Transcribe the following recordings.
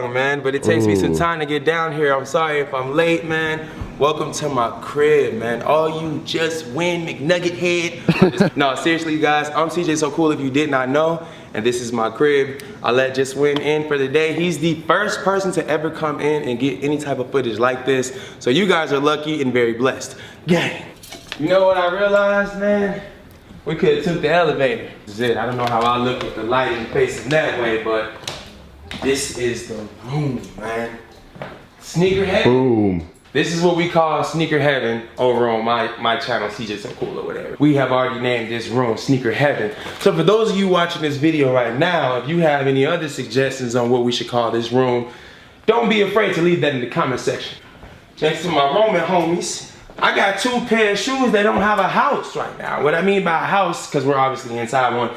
man, but it takes me some time to get down here. I'm sorry if I'm late, man. Welcome to my crib, man. All you just win McNugget head. No, seriously, you guys, I'm CJ So Cool if you did not know, and this is my crib. I let Just Win in for the day. He's the first person to ever come in and get any type of footage like this, so you guys are lucky and very blessed. Gang. You know what I realized, man? We could have took the elevator. This is it. I don't know how I look with the lighting facing that way, but this is the room, man. Sneaker heaven. Boom. This is what we call sneaker heaven over on my channel, CJ So Cool or whatever. We have already named this room sneaker heaven. So for those of you watching this video right now, if you have any other suggestions on what we should call this room, don't be afraid to leave that in the comment section. Next to my Roman homies, I got 2 pair of shoes that don't have a house right now. What I mean by a house, because we're obviously inside one,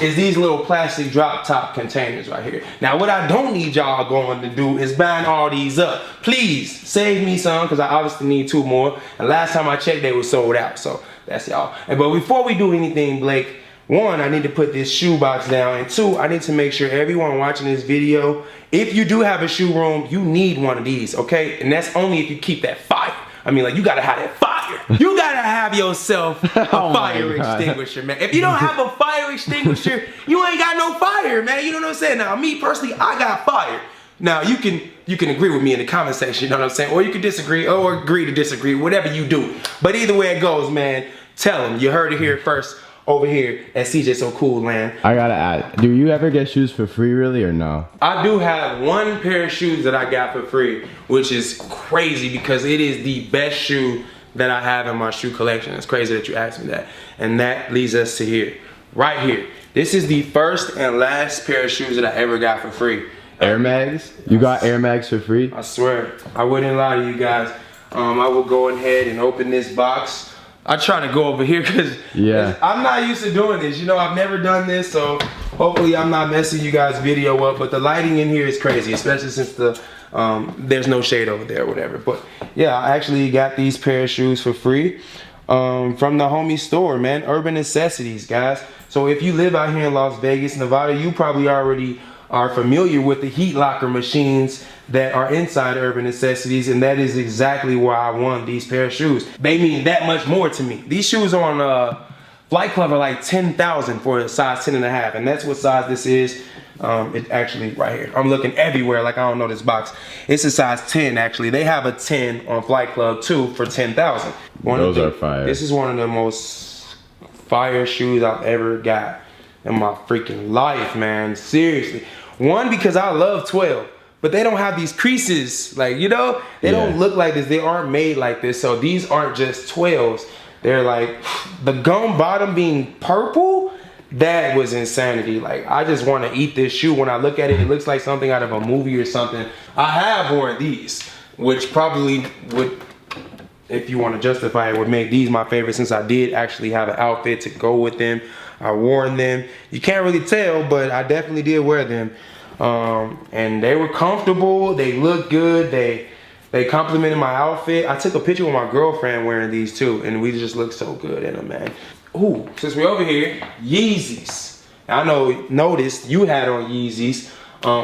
is these little plastic drop top containers right here. Now what I don't need y'all going to do is buying all these up. Please save me some, because I obviously need 2 more. And last time I checked, they were sold out, so that's y'all. But before we do anything, Blake, 1, I need to put this shoe box down, and 2, I need to make sure everyone watching this video, if you do have a shoe room, you need one of these, okay? And that's only if you keep that fire. I mean, like, you gotta have that fire. You gotta have yourself a fire extinguisher, man. If you don't have a fire extinguisher, you ain't got no fire, man. You know what I'm saying? Now, me personally, I got fire. Now, you can agree with me in the comment section, you know what I'm saying? Or you can disagree, or agree to disagree, whatever you do. But either way it goes, man, tell them. You heard it here first over here at CJ So Cool Land. I gotta add, do you ever get shoes for free really or no? I do have 1 pair of shoes that I got for free, which is crazy because it is the best shoe that I have in my shoe collection. It's crazy that you asked me that. And that leads us to here, right here. This is the first and last pair of shoes that I ever got for free. Air Mags? You got Air Mags for free? I swear, I wouldn't lie to you guys. I will go ahead and open this box. I try to go over here because I'm not used to doing this. You know, I've never done this, so hopefully I'm not messing you guys' video up. But the lighting in here is crazy, especially since the there's no shade over there or whatever. But yeah, I actually got these pair of shoes for free from the homie store, man. Urban Necessities, guys. So if you live out here in Las Vegas, Nevada, you probably already are familiar with the heat locker machines that are inside Urban Necessities, and that is exactly why I won these pair of shoes. They mean that much more to me. These shoes on Flight Club are like 10,000 for a size 10.5, and that's what size this is. It actually right here. I'm looking everywhere like I don't know this box. It's a size 10 actually. They have a 10 on Flight Club too for 10,000. Those are fire. This is one of the most fire shoes I've ever got in my freaking life, man. Seriously. 1, because I love 12. But they don't have these creases, like, you know, they don't look like this. They aren't made like this. So these aren't just 12s. They're like, the gum bottom being purple, that was insanity. Like, I just want to eat this shoe. When I look at it, it looks like something out of a movie or something. I have worn these, which probably would, if you want to justify it, would make these my favorite, since I did actually have an outfit to go with them. I worn them. You can't really tell, but I definitely did wear them. And they were comfortable, they looked good, they complimented my outfit. I took a picture with my girlfriend wearing these too, and we just looked so good in them, man. Ooh, since we're over here, Yeezys. I noticed you had on Yeezys.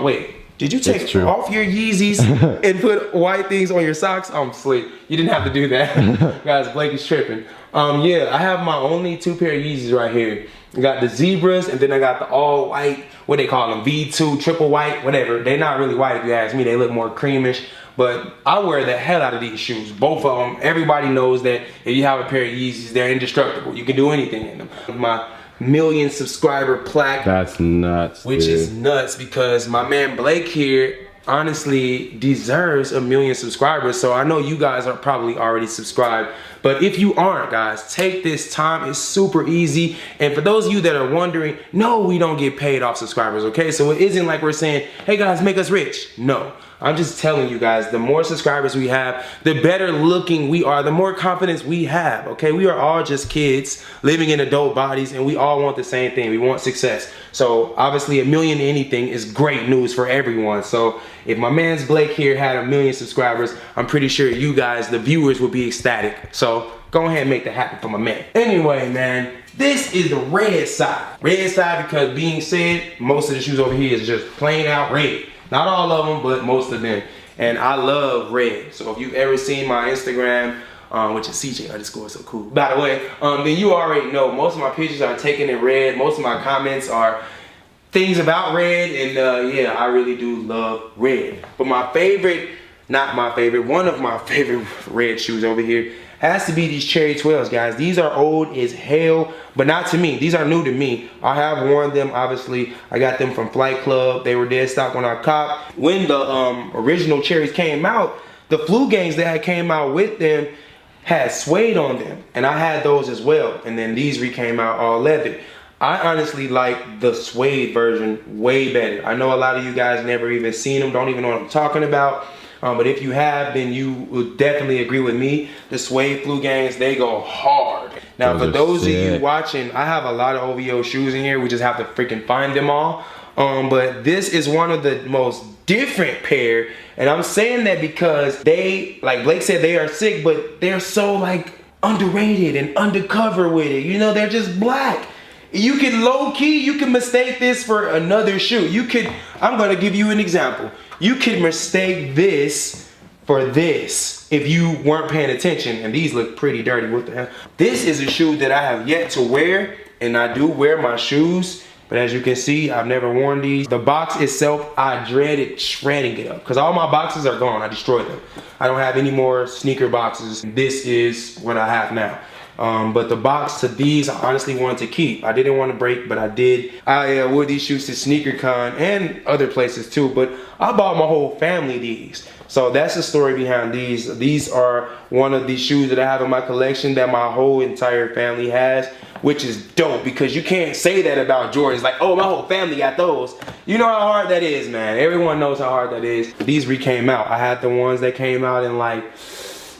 Wait, did you take off your Yeezys and put white things on your socks? I'm slick. You didn't have to do that. Guys, Blake is tripping. Yeah, I have my only 2 pair of Yeezys right here. I got the zebras, and then I got the all white, what they call them, V2, triple white, whatever. They're not really white if you ask me, they look more creamish. But I wear the hell out of these shoes, both of them. Everybody knows that if you have a pair of Yeezys, they're indestructible. You can do anything in them. My 1 million subscriber plaque. That's nuts, which is nuts, because my man Blake here honestly deserves 1 million subscribers. So I know you guys are probably already subscribed, but if you aren't, guys, take this time. It's super easy. And for those of you that are wondering, no, we don't get paid off subscribers, okay? So it isn't like we're saying, hey guys, make us rich. No, I'm just telling you guys, the more subscribers we have, the better looking we are, the more confidence we have, okay? We are all just kids living in adult bodies, and we all want the same thing. We want success. So obviously 1 million anything is great news for everyone. So if my man's Blake here had 1 million subscribers, I'm pretty sure you guys, the viewers, would be ecstatic. So go ahead and make that happen for my man. Anyway, man, this is the red side. Red side because, being said, most of the shoes over here is just plain out red. Not all of them, but most of them. And I love red. So if you've ever seen my Instagram, which is CJ_so_cool, by the way, then you already know most of my pictures are taken in red. Most of my comments are things about red, and yeah, I really do love red. But my favorite, not my favorite, one of my favorite red shoes over here has to be these Cherry 12s, guys. These are old as hell, but not to me. These are new to me. I have worn them, obviously. I got them from Flight Club. They were dead stock when I copped. When the original Cherries came out, the Flu Gangs that had came out with them had suede on them, and I had those as well. And then these came out all leather. I honestly like the suede version way better. I know a lot of you guys never even seen them, don't even know what I'm talking about. But if you have, then you will definitely agree with me. The suede Flu Gangs, they go hard. Now, for those of you watching, I have a lot of OVO shoes in here. We just have to freaking find them all. But this is one of the most different pair. And I'm saying that because they, like Blake said, they are sick, but they're so like underrated and undercover with it. You know, they're just black. You can low-key, you can mistake this for another shoe. You could, I'm gonna give you an example. You could mistake this for this if you weren't paying attention, and these look pretty dirty. What the hell? This is a shoe that I have yet to wear, and I do wear my shoes, but as you can see, I've never worn these. The box itself, I dreaded shredding it up because all my boxes are gone. I destroyed them. I don't have any more sneaker boxes. This is what I have now. But the box to these, I honestly wanted to keep. I didn't want to break, but I did. I wore these shoes to SneakerCon and other places too, but I bought my whole family these. So that's the story behind these. These are one of these shoes that I have in my collection that my whole entire family has, which is dope because you can't say that about Jordans. Like, oh, my whole family got those. You know how hard that is, man. Everyone knows how hard that is. These came out. I had the ones that came out in like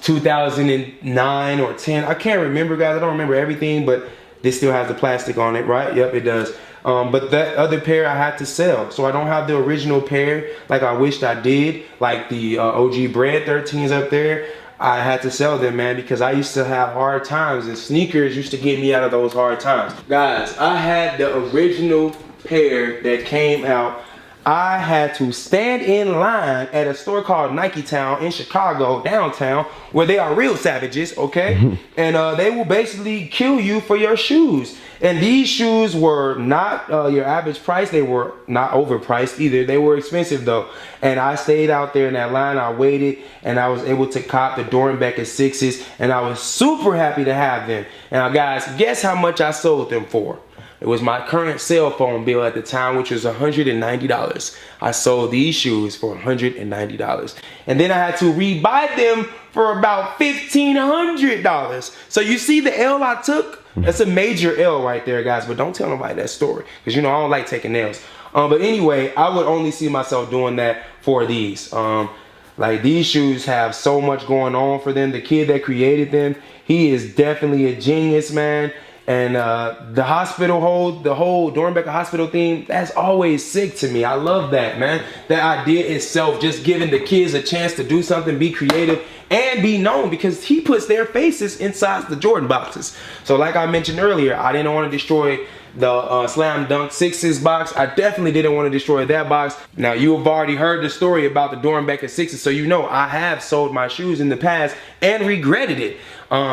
2009 or 10. I can't remember, guys. I don't remember everything, but this still has the plastic on it, right? Yep, it does. But that other pair I had to sell. So I don't have the original pair like I wished I did. Like the OG Bread 13s up there. I had to sell them, man, because I used to have hard times, and sneakers used to get me out of those hard times. Guys, I had the original pair that came out. I had to stand in line at a store called Nike Town in Chicago, downtown, where they are real savages, okay? And they will basically kill you for your shoes. And these shoes were not your average price. They were not overpriced either. They were expensive though. And I stayed out there in that line. I waited, and I was able to cop the Dornbecker 6s, and I was super happy to have them. Now guys, guess how much I sold them for? It was my current cell phone bill at the time, which was $190. I sold these shoes for $190. And then I had to rebuy them for about $1,500. So you see the L I took? That's a major L right there, guys. But don't tell nobody that story, because you know I don't like taking L's. But anyway, I would only see myself doing that for these. Like, these shoes have so much going on for them. The kid that created them, he is definitely a genius, man. And the whole Dornbecker hospital theme, that's always sick to me. I love that, man. That idea itself, just giving the kids a chance to do something, be creative, and be known, because he puts their faces inside the Jordan boxes. So like I mentioned earlier, I didn't want to destroy the Slam Dunk 6s box. I definitely didn't want to destroy that box. Now, you have already heard the story about the Dornbecker 6s, so you know I have sold my shoes in the past and regretted it,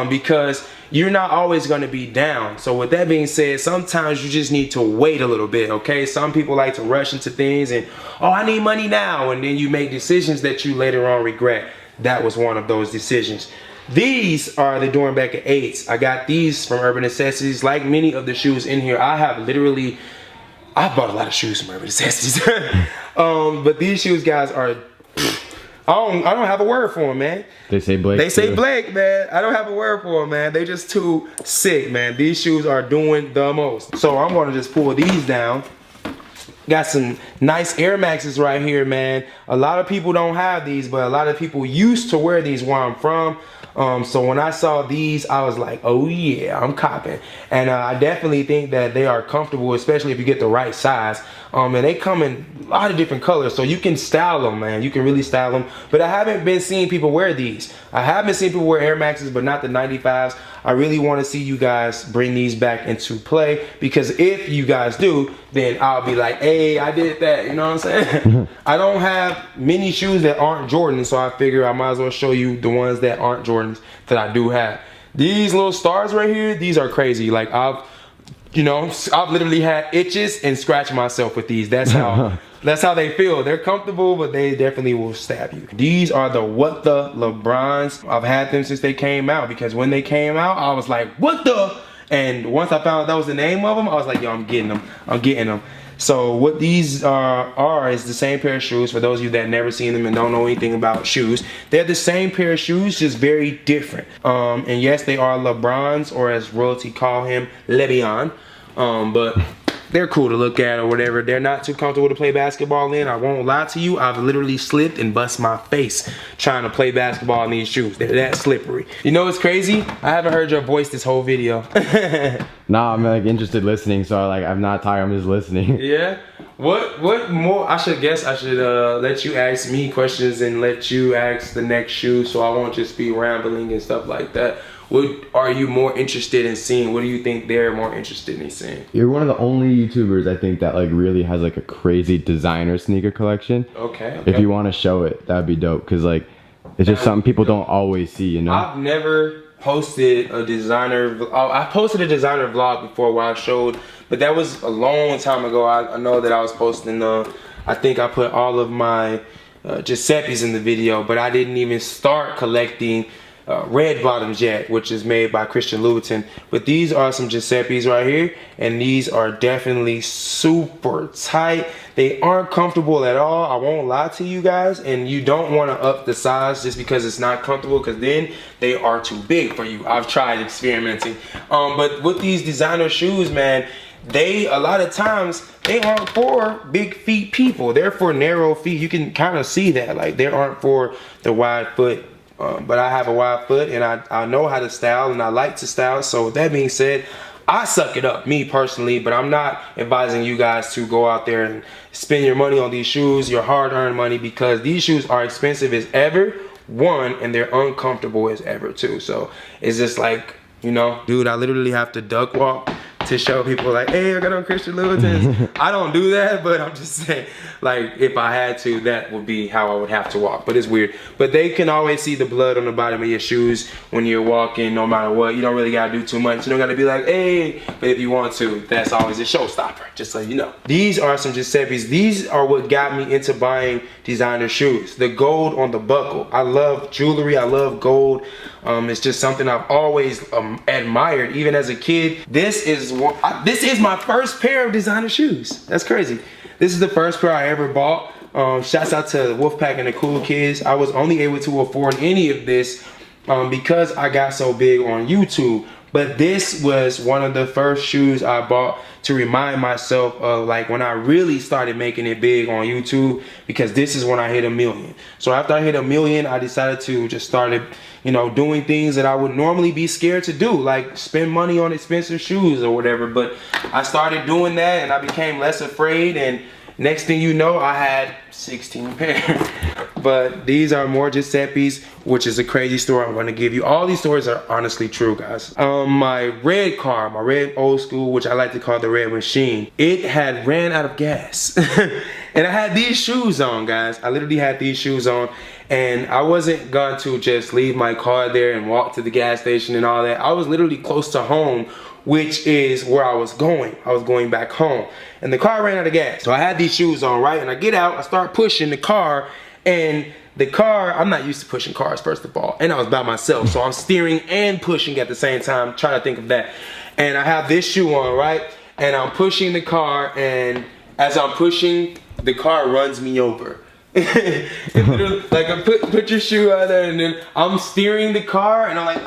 because you're not always going to be down. So with that being said, sometimes you just need to wait a little bit, okay? Some people like to rush into things and, oh, I need money now, and then you make decisions that you later on regret. That was one of those decisions. These are the Dornbecker 8s. I got these from Urban Necessities. Like many of the shoes in here, I bought a lot of shoes from Urban Necessities. But these shoes, guys, are, I don't have a word for them, man. They say Blake. They say Blake, man. I don't have a word for them, man. They just too sick, man. These shoes are doing the most. So I'm gonna just pull these down. Got some nice Air Maxes right here, man. A lot of people don't have these, but a lot of people used to wear these where I'm from. So when I saw these, I was like, oh yeah, I'm copping. And I definitely think that they are comfortable, especially if you get the right size. And they come in a lot of different colors, so you can style them, man. You can really style them. But I haven't been seeing people wear these. I have been seeing people wear Air Maxes, but not the 95s. I really want to see you guys bring these back into play, because if you guys do, then I'll be like, hey, I did that, you know what I'm saying? I don't have many shoes that aren't Jordans, so I figure I might as well show you the ones that aren't Jordans that I do have. These little stars right here, these are crazy. Like I've literally had itches and scratched myself with these. That's how they feel. They're comfortable, but they definitely will stab you. These are the What the LeBrons. I've had them since they came out, because when they came out, I was like, what the? And once I found out that was the name of them, I was like, yo, I'm getting them. I'm getting them. So what these are is the same pair of shoes. For those of you that never seen them and don't know anything about shoes, they're the same pair of shoes, just very different. And yes, they are LeBrons, or as royalty call him, Le'Veon. But they're cool to look at or whatever. They're not too comfortable to play basketball in. I won't lie to you. I've literally slipped and bust my face trying to play basketball in these shoes. They're that slippery. You know what's crazy? I haven't heard your voice this whole video. Nah, I'm like interested listening, so like I'm not tired, I'm just listening. Yeah? What more? I should let you ask me questions and let you ask the next shoe, so I won't just be rambling and stuff like that. What are you more interested in seeing? What do you think they're more interested in seeing? You're one of the only YouTubers I think that like really has like a crazy designer sneaker collection. Okay. If you want to show it, that'd be dope, because like it's just something people don't always see, you know? I've never posted a designer, I posted a designer vlog before where I showed, but that was a long time ago. I know that I was posting, I think I put all of my Giuseppe's in the video, but I didn't even start collecting red bottoms yet, which is made by Christian Louboutin. But these are some Giuseppe's right here, and these are definitely super tight. They aren't comfortable at all, I won't lie to you guys, and you don't want to up the size just because it's not comfortable, because then they are too big for you. I've tried experimenting. But with these designer shoes, man, a lot of times they aren't for big feet people. They're for narrow feet. You can kind of see that. Like, they aren't for the wide foot. But I have a wide foot, and I know how to style, and I like to style. So with that being said, I suck it up, me personally, but I'm not advising you guys to go out there and spend your money on these shoes, your hard-earned money, because these shoes are expensive as ever, one, and they're uncomfortable as ever, two. So it's just like, you know, dude, I literally have to duck walk to show people like, hey, I got on Christian Louboutins. I don't do that, but I'm just saying, like, if I had to, that would be how I would have to walk. But it's weird. But they can always see the blood on the bottom of your shoes when you're walking, no matter what. You don't really gotta do too much. You don't gotta be like, hey, but if you want to, that's always a showstopper, just so you know. These are some Giuseppe's. These are what got me into buying designer shoes. The gold on the buckle. I love jewelry, I love gold. It's just something I've always admired, even as a kid. This is my first pair of designer shoes. That's crazy. This is the first pair I ever bought. Shouts out to Wolfpack and the Cool Kids. I was only able to afford any of this because I got so big on YouTube. But this was one of the first shoes I bought to remind myself of like when I really started making it big on YouTube, because this is when I hit 1 million. So after I hit 1 million, I decided to just started, you know, doing things that I would normally be scared to do, like spend money on expensive shoes or whatever. But I started doing that, and I became less afraid, and next thing you know, I had 16 pairs. But these are more Giuseppe's, which is a crazy story I'm gonna give you. All these stories are honestly true, guys. My red car, my red old school, which I like to call the red machine, it had ran out of gas. And I had these shoes on, guys. I literally had these shoes on, and I wasn't going to just leave my car there and walk to the gas station and all that. I was literally close to home, which is where I was going. I was going back home, and the car ran out of gas. So I had these shoes on, right? And I get out, I start pushing the car, and the car, I'm not used to pushing cars, first of all, and I was by myself, so I'm steering and pushing at the same time, trying to think of that. And I have this shoe on, right? And I'm pushing the car, and as I'm pushing, the car runs me over. Like, put your shoe out there, and then I'm steering the car, and I'm like,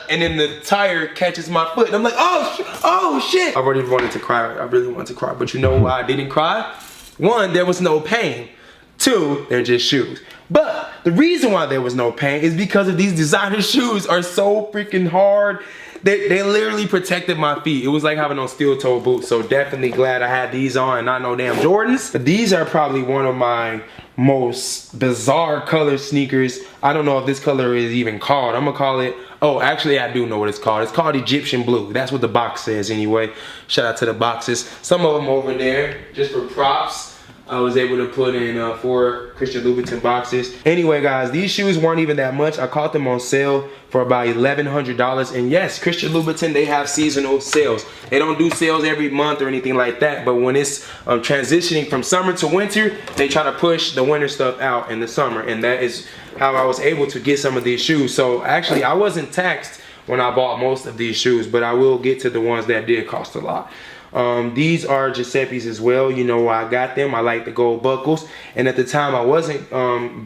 and then the tire catches my foot, and I'm like, oh shit. I already wanted to cry. I really wanted to cry, but you know why I didn't cry? One, there was no pain. Two, they're just shoes. But the reason why there was no pain is because of these designer shoes are so freaking hard. They literally protected my feet. It was like having on steel toe boots. So definitely glad I had these on and not no damn Jordans. But these are probably one of my most bizarre color sneakers. I don't know if this color is even called. I'm gonna call it, oh, actually I do know what it's called. It's called Egyptian blue. That's what the box says anyway. Shout out to the boxes. Some of them over there, just for props. I was able to put in 4 Christian Louboutin boxes. Anyway, guys, these shoes weren't even that much. I caught them on sale for about $1,100. And yes, Christian Louboutin, they have seasonal sales. They don't do sales every month or anything like that. But when it's transitioning from summer to winter, they try to push the winter stuff out in the summer. And that is how I was able to get some of these shoes. So actually, I wasn't taxed when I bought most of these shoes, but I will get to the ones that did cost a lot. These are Giuseppe's as well. You know why I got them. I like the gold buckles. And at the time I wasn't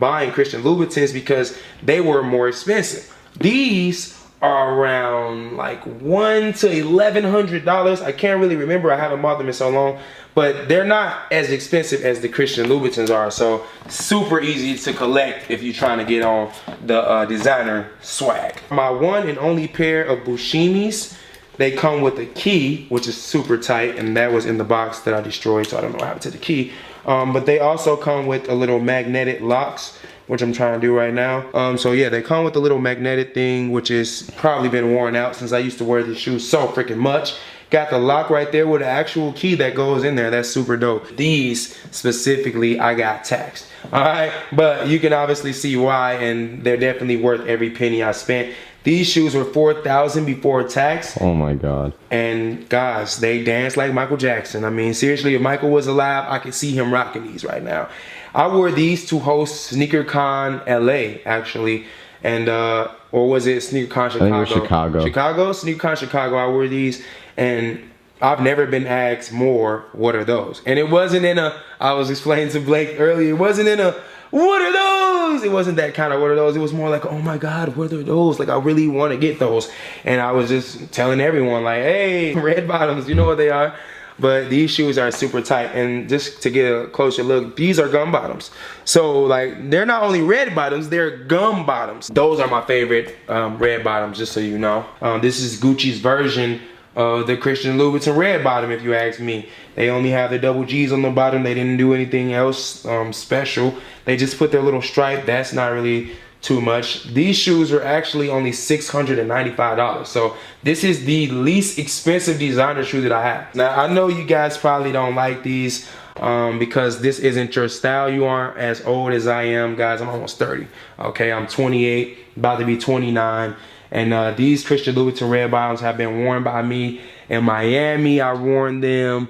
buying Christian Louboutins because they were more expensive. These are around like $100 to $1,100. I can't really remember. I haven't bought them in so long. But they're not as expensive as the Christian Louboutins are. So super easy to collect if you're trying to get on the designer swag. My one and only pair of Bushimis. They come with a key, which is super tight, and that was in the box that I destroyed, so I don't know what happened to the key. But they also come with a little magnetic locks, which I'm trying to do right now. So yeah, they come with a little magnetic thing, which has probably been worn out since I used to wear these shoes so freaking much. Got the lock right there with an actual key that goes in there. That's super dope. These specifically, I got taxed. All right, but you can obviously see why, and they're definitely worth every penny I spent. These shoes were $4,000 before tax. Oh my God. And guys, they dance like Michael Jackson. I mean, seriously, if Michael was alive, I could see him rocking these right now. I wore these to host SneakerCon LA, actually. And, or was it SneakerCon Chicago? I think it was Chicago. Chicago? SneakerCon Chicago, I wore these. And I've never been asked more, what are those? And it wasn't in a, I was explaining to Blake earlier, it wasn't in a, what are those? It wasn't that kind of what are those. It was more like, oh my God, what are those? Like, I really want to get those. And I was just telling everyone like, hey, red bottoms, you know what they are. But these shoes are super tight. And just to get a closer look, these are gum bottoms. So like, they're not only red bottoms, they're gum bottoms. Those are my favorite red bottoms, just so you know. This is Gucci's version of the Christian Louboutin red bottom, if you ask me. They only have the double G's on the bottom. They didn't do anything else special. They just put their little stripe. That's not really too much. These shoes are actually only $695. So this is the least expensive designer shoe that I have. Now, I know you guys probably don't like these because this isn't your style. You aren't as old as I am, guys. I'm almost 30. Okay, I'm 28, about to be 29. And these Christian Louboutin red bottoms have been worn by me in Miami. I've worn them.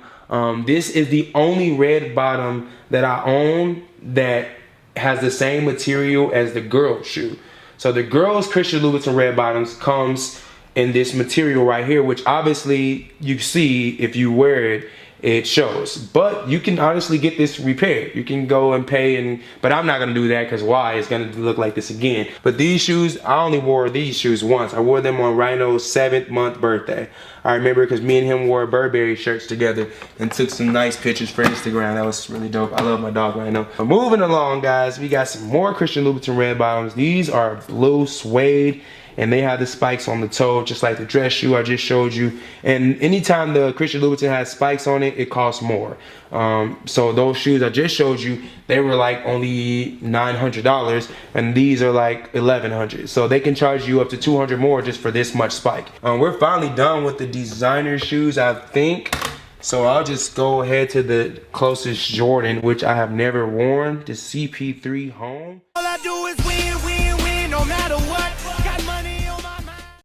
This is the only red bottom that I own that has the same material as the girl's shoe. So the girl's Christian Louboutin red bottoms comes in this material right here, which obviously you see if you wear it, it shows. But you can honestly get this repaired. You can go and pay, but I'm not gonna do that because why? It's gonna look like this again. But these shoes, I only wore these shoes once. I wore them on Rhino's 7th month birthday. I remember because me and him wore Burberry shirts together and took some nice pictures for Instagram. That was really dope. I love my dog Rhino. But moving along, guys, we got some more Christian Louboutin red bottoms. These are blue suede, and they have the spikes on the toe, just like the dress shoe I just showed you. And anytime the Christian Louboutin has spikes on it, it costs more. So those shoes I just showed you, they were like only $900, and these are like $1,100. So they can charge you up to $200 more just for this much spike. We're finally done with the designer shoes, I think. So I'll just go ahead to the closest Jordan, which I have never worn, the CP3 Home.